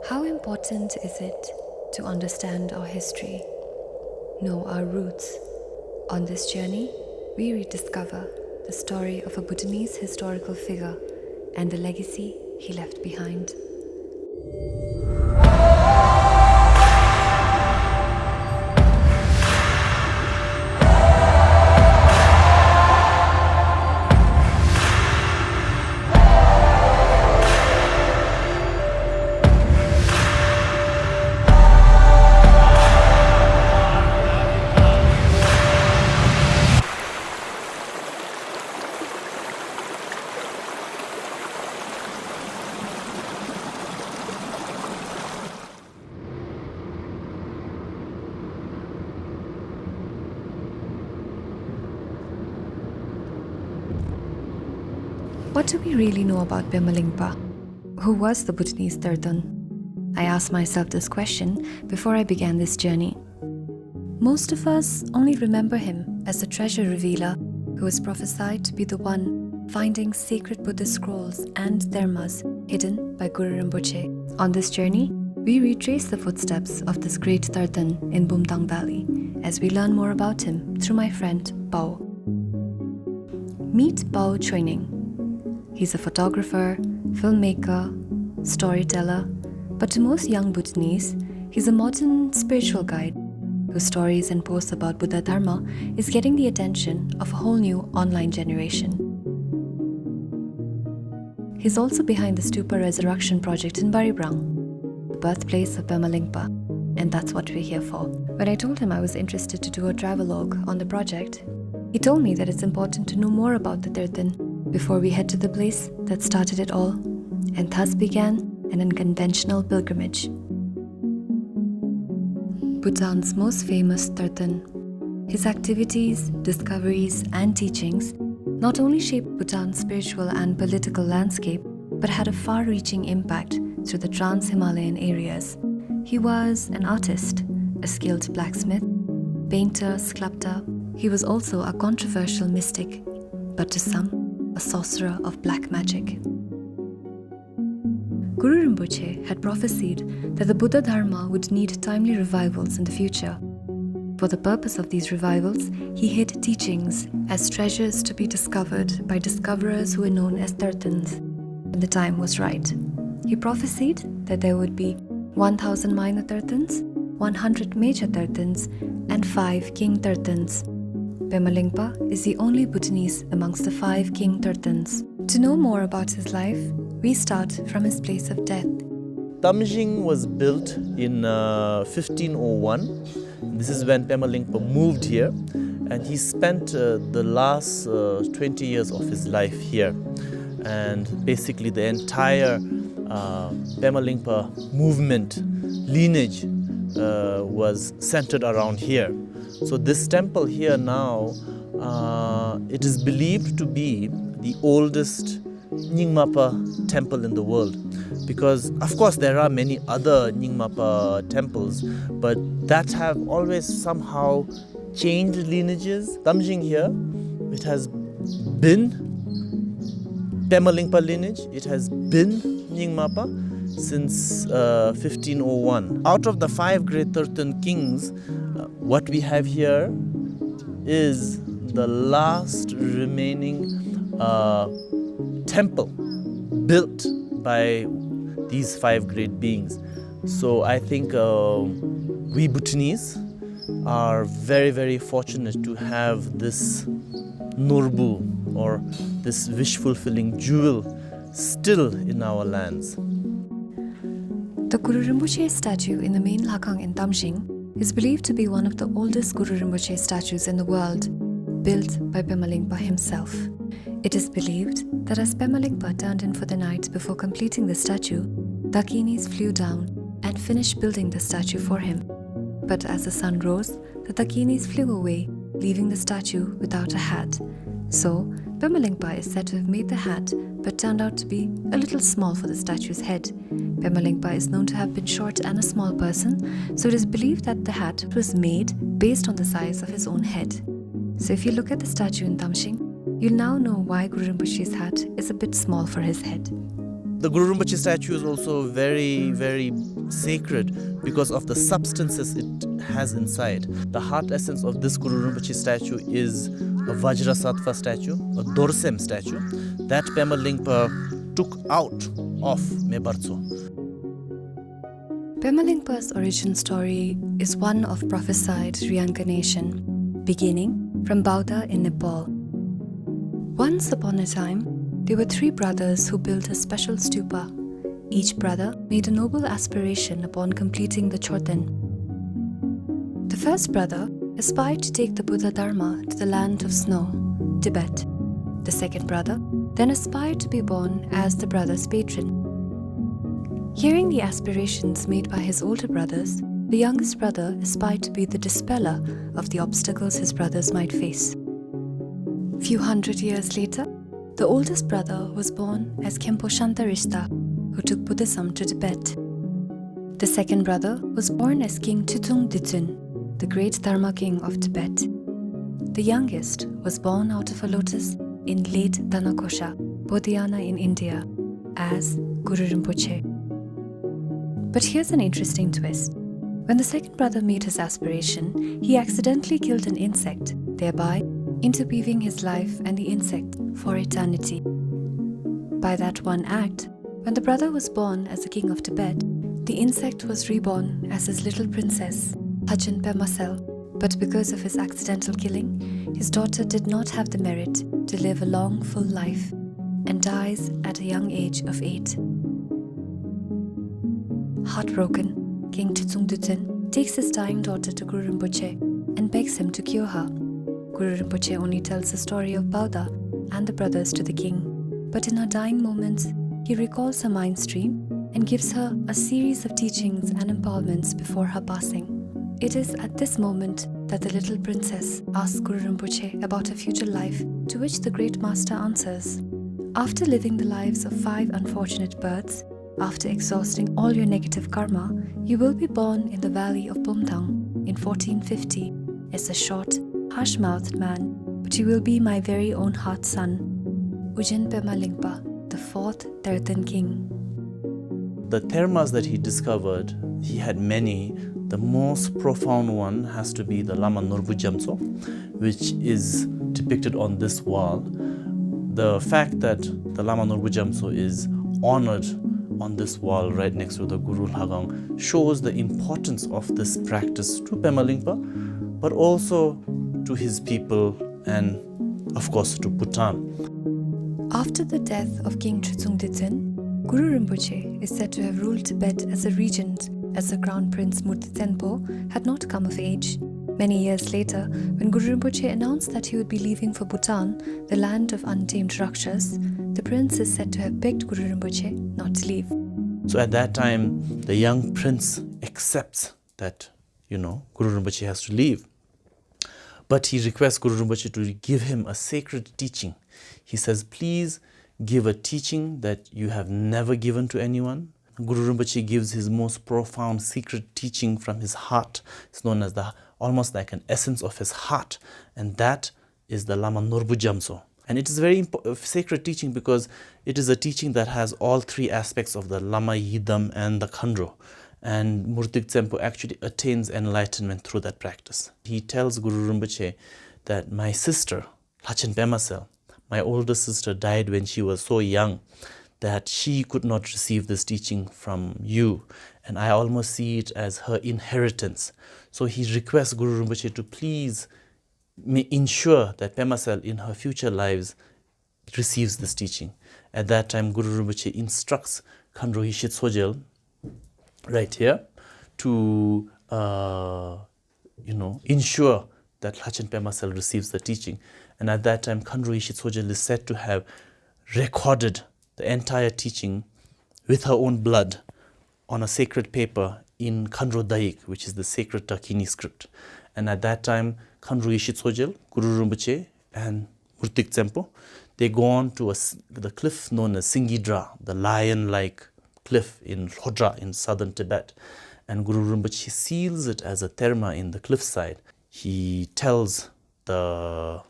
How important is it to understand our history, know our roots? On this journey, we rediscover the story of a Bhutanese historical figure and the legacy he left behind. What do we really know about Pema Lingpa? Who was the Bhutanese Terton? I asked myself this question before I began this journey. Most of us only remember him as the treasure revealer who was prophesied to be the one finding sacred Buddhist scrolls and termas hidden by Guru Rinpoche. On this journey, we retrace the footsteps of this great Terton in Bhutan Valley as we learn more about him through my friend Pawo. Meet Pawo Choyning. He's a photographer, filmmaker, storyteller, but to most young Bhutanese, he's a modern spiritual guide whose stories and posts about Buddha Dharma is getting the attention of a whole new online generation. He's also behind the Stupa Resurrection project in 1Baribang, the birthplace of Pema Lingpa, and that's what we're here for. When I told him I was interested to do a travelogue on the project, he told me that it's important to know more about the Terton before we head to the place that started it all, and thus began an unconventional pilgrimage. Bhutan's most famous Terton. His activities, discoveries, and teachings not only shaped Bhutan's spiritual and political landscape, but had a far-reaching impact through the trans-Himalayan areas. He was an artist, a skilled blacksmith, painter, sculptor. He was also a controversial mystic, but to some, a sorcerer of black magic. Guru Rinpoche had prophesied that the Buddha Dharma would need timely revivals in the future. For the purpose of these revivals, he hid teachings as treasures to be discovered by discoverers who were known as Tertons when the time was right. He prophesied that there would be 1,000 minor Tertons, 100 major Tertons, and 5 king Tertons. Pema Lingpa is the only Bhutanese amongst the 5 king Tertons. To know more about his life, we start from his place of death. Tamjing was built in 1501. This is when Pema Lingpa moved here, and he spent the last 20 years of his life here. And basically the entire Pema Lingpa movement lineage was centered around here. So this temple here now, it is believed to be the oldest Nyingmapa temple in the world, because of course there are many other Nyingmapa temples, but that have always somehow changed lineages. Tamjing here, it has been Pema Lingpa lineage, it has been Nyingmapa since 1501. Out of the 5 great Terton kings, what we have here is the last remaining temple built by these 5 great beings. So I think we Bhutanese are very, very fortunate to have this Nurbu, or this wish-fulfilling jewel, still in our lands. The Guru Rinpoche statue in the main Lakang in Tamjing is believed to be one of the oldest Guru Rinpoche statues in the world, built by Pema Lingpa himself. It is believed that as Pema Lingpa turned in for the night before completing the statue, the Dakinis flew down and finished building the statue for him. But as the sun rose, the Dakinis flew away, leaving the statue without a hat. So, Pema Lingpa is said to have made the hat, but turned out to be a little small for the statue's head. Pema Lingpa is known to have been short and a small person, so it is believed that the hat was made based on the size of his own head. So if you look at the statue in Tamjing, you'll now know why Guru Rinpoche's hat is a bit small for his head. The Guru Rinpoche statue is also very, very sacred because of the substances it has inside. The heart essence of this Guru Rinpoche statue is a Vajrasattva statue, a Dorsem statue, that Pema Lingpa took out of Mebartso. Pema Lingpa's origin story is one of prophesied reincarnation, beginning from Bauda in Nepal. Once upon a time, there were 3 brothers who built a special stupa. Each brother made a noble aspiration upon completing the Terton. The first brother aspired to take the Buddha Dharma to the land of snow, Tibet. The second brother then aspired to be born as the brother's patron. Hearing the aspirations made by his older brothers, the youngest brother aspired to be the dispeller of the obstacles his brothers might face. Few hundred years later, the oldest brother was born as Khenpo Shantarishta, who took Buddhism to Tibet. The second brother was born as King Tutung Ditsun, the great Dharma king of Tibet. The youngest was born out of a lotus in late Dhanakosha, Bodhiana in India, as Guru Rinpoche. But here's an interesting twist. When the second brother made his aspiration, he accidentally killed an insect, thereby interweaving his life and the insect for eternity. By that one act, when the brother was born as the king of Tibet, the insect was reborn as his little princess, Hajan Pemasel. But because of his accidental killing, his daughter did not have the merit to live a long, full life and dies at a young age of 8. Heartbroken, King Tutung Ditsun takes his dying daughter to Guru Rinpoche and begs him to cure her. Guru Rinpoche only tells the story of Bauda and the brothers to the king, but in her dying moments, he recalls her mind stream and gives her a series of teachings and empowerments before her passing. It is at this moment that the little princess asks Guru Rinpoche about her future life, to which the great master answers, "After living the lives of 5 unfortunate births, after exhausting all your negative karma, you will be born in the valley of Bumthang in 1450 as a short, harsh-mouthed man, but you will be my very own heart son, Ujin Pema Lingpa, the 4th Terton king." The termas that he discovered, he had many. The most profound one has to be the Lama Norbu Jamso, which is depicted on this wall. The fact that the Lama Norbu Jamso is honored on this wall right next to the Guru Lhagang shows the importance of this practice to Pema Lingpa, but also to his people and, of course, to Bhutan. After the death of King Tutung Ditsun, Guru Rinpoche is said to have ruled Tibet as a regent, as the Crown Prince Murti Tenpo had not come of age. Many years later, when Guru Rinpoche announced that he would be leaving for Bhutan, the land of untamed Rakshas, the prince is said to have begged Guru Rinpoche not to leave. So at that time, the young prince accepts that, Guru Rinpoche has to leave. But he requests Guru Rinpoche to give him a sacred teaching. He says, "Please give a teaching that you have never given to anyone." Guru Rinpoche gives his most profound secret teaching from his heart. It's known as almost like an essence of his heart. And that is the Lama Norbu Jamso. And it is a very sacred teaching because it is a teaching that has all 3 aspects of the Lama Yidam and the Khandro. And Murtik Tsempo actually attains enlightenment through that practice. He tells Guru Rinpoche that my sister, Lachen Pemasel, my older sister, died when she was so young that she could not receive this teaching from you, and I almost see it as her inheritance. So he requests Guru Rinpoche to please ensure that Pemasel in her future lives receives this teaching. At that time, Guru Rinpoche instructs Khandro Hishit Sojel, right here, to ensure that Lachen Pemasel receives the teaching. And at that time, Khandro Hishit Sojel is said to have recorded the entire teaching with her own blood on a sacred paper in Khandro Daik, which is the sacred Dakini script. And at that time, Khandro Yishit Sojel, Guru Rinpoche, and Murtik Tsempo, they go on to the cliff known as Singidra, the lion-like cliff in Lhodra in southern Tibet. And Guru Rinpoche seals it as a terma in the cliffside. He tells the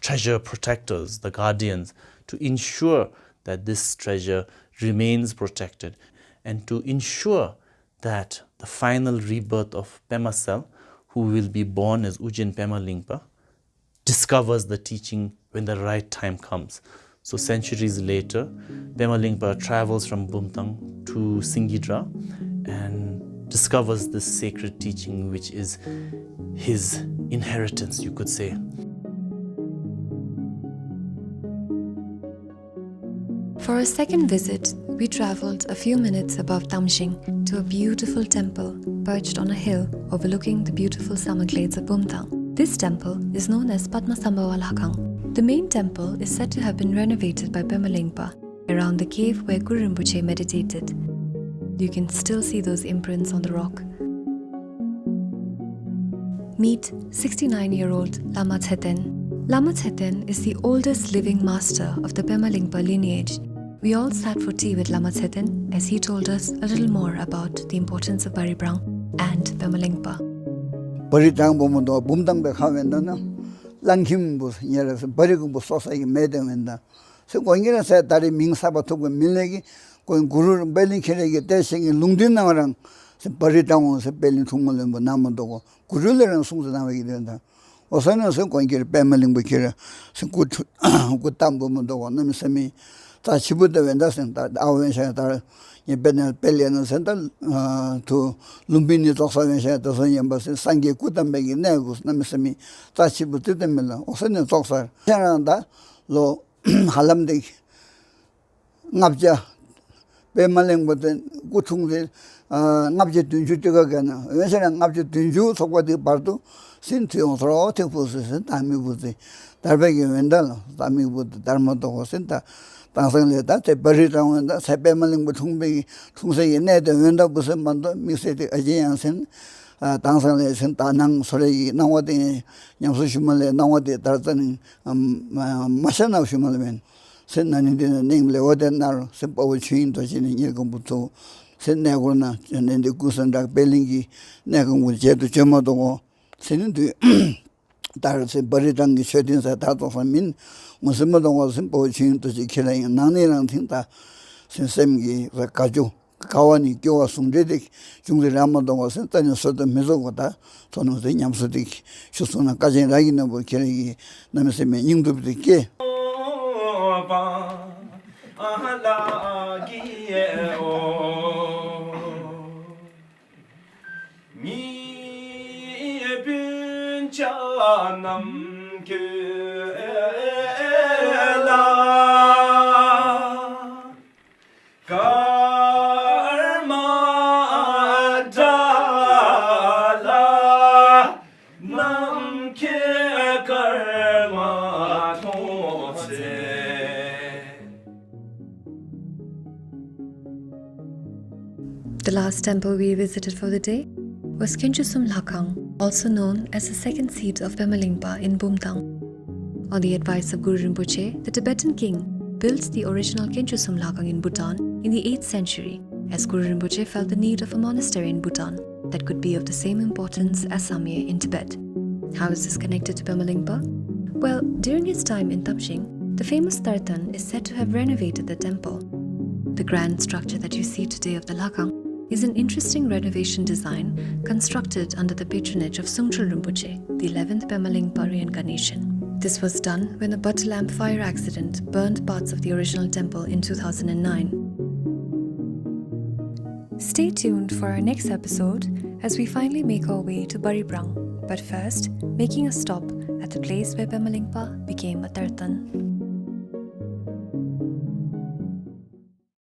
treasure protectors, the guardians, to ensure that this treasure remains protected, and to ensure that the final rebirth of Pema Sel, who will be born as Ujin Pema Lingpa, discovers the teaching when the right time comes. So centuries later, Pema Lingpa travels from Bhutan to Singidra and discovers this sacred teaching, which is his inheritance, you could say. For our second visit, we traveled a few minutes above Tamjing to a beautiful temple perched on a hill overlooking the beautiful summer glades of Bhutan. This temple is known as Padmasambhava Lakhang. The main temple is said to have been renovated by Pema Lingpa around the cave where Guru Rinpoche meditated. You can still see those imprints on the rock. Meet 69-year-old Lama Terton. Lama Terton is the oldest living master of the Pema Lingpa lineage. We all sat for tea with Lama Terton as he told us a little more about the importance of 1Baribang and Pema Lingpa. 버리장 보면도 봄당백 하면은 랑힘부 예라서 버리고 소사기 매대면다. 그거인게서 다리 민사바토고 밀레기 그 구르 벨링케레기 대생이 룽딘나랑 버리장에서 벨링 통물을 뭐 남은도고 구르르는 송도 나오게 된다. 어서는 그거인게 빼멜링부키라 그 담보면도 남섬이 다 집부터 웬다선 다 아wen샤 다 예배는 벨리는 센터 또 룸비니 독사wen샤 도선 연바선 상계 구담백이 내고 남섬이 다 집부터 되면 어서는 독사 해란다 로 할람데 납자 배말랭부터 구퉁들 납제 둔주뜨가가나 왜냐면 납제 둔주 속과도 바도 신트용스로 택부스서 담이부터 달백이 웬달 담이부터 달모도 센터 당선례다 대버리장원다 세배말링부 통백이 통세에 내도 웬다 무슨 만도 미세디 아지양선 당선례선 다낭 소리 나와대 양수심을래 나와대 달더니 마셔나 심을면 선나니데 냉래 오덴날 파워 초이닝 dorji는 일금부터 선내고나 전에 구선다 벨링기 내가 뭐 제도 점어도 선인도 다르세 버리장기 쉐딘사 다도선민 무슨 것은 파워 초이닝 dorji 키라인 나네랑 틴다 선생기 가지고 가와니 교와 숭제데 중들이 한번도 것은 떠는 소도 메소고다 저는 냠소디 쇼소나 까지 라기나 뭐 계획이 남에서면 인도비게 아라기에 오 미에 빈자남 게라 The last temple we visited for the day was Kinchusum Lakhang, also known as the second seat of Pema Lingpa in Bhutan. On the advice of Guru Rinpoche, the Tibetan king built the original Kinchusum Lakhang in Bhutan in the 8th century, as Guru Rinpoche felt the need of a monastery in Bhutan that could be of the same importance as Samye in Tibet. How is this connected to Pema Lingpa? Well, during his time in Tamjing, the famous Terton is said to have renovated the temple. The grand structure that you see today of the Lakhang is an interesting renovation design constructed under the patronage of Sungtrul Rinpoche, the 11th Pema Lingpa reincarnation. This was done when a butter lamp fire accident burned parts of the original temple in 2009. Stay tuned for our next episode as we finally make our way to 1Baribang, but first, making a stop at the place where Pema Lingpa became a Terton.